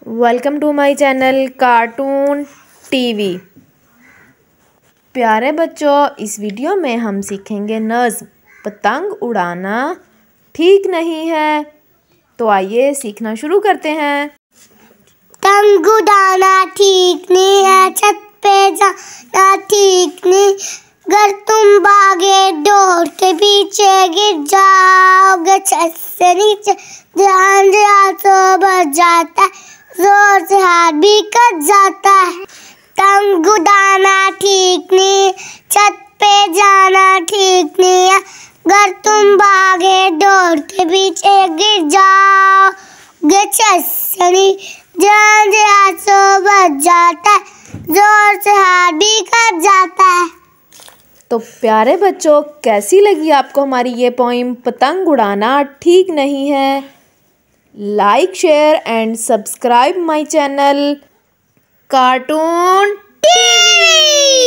Welcome to my channel cartoon TV. प्यारे बच्चों, इस वीडियो में हम सीखेंगे नज़्म पतंग उड़ाना ठीक नहीं है। तो आइए सीखना शुरू करते हैं। पतंग उड़ाना ठीक नहीं है, छत पे जाना ठीक नहीं। अगर तुम भागे डोर के पीछे गिर जाओगे छत से नीचे। ध्यान तो बच जाता है, जोर से हाथ भी कट जाता है। पतंग उड़ाना ठीक नहीं, छत पे जाना ठीक नहीं है। अगर तुम भागे डोर के पीछे गिर जाओगे छत से नीचे। ध्यान तो बच जाता है, जोर से हाथ भी कट जाता है। तो प्यारे बच्चों, कैसी लगी आपको हमारी ये पोइम पतंग उड़ाना ठीक नहीं है? Like, share and subscribe my channel cartoon TV.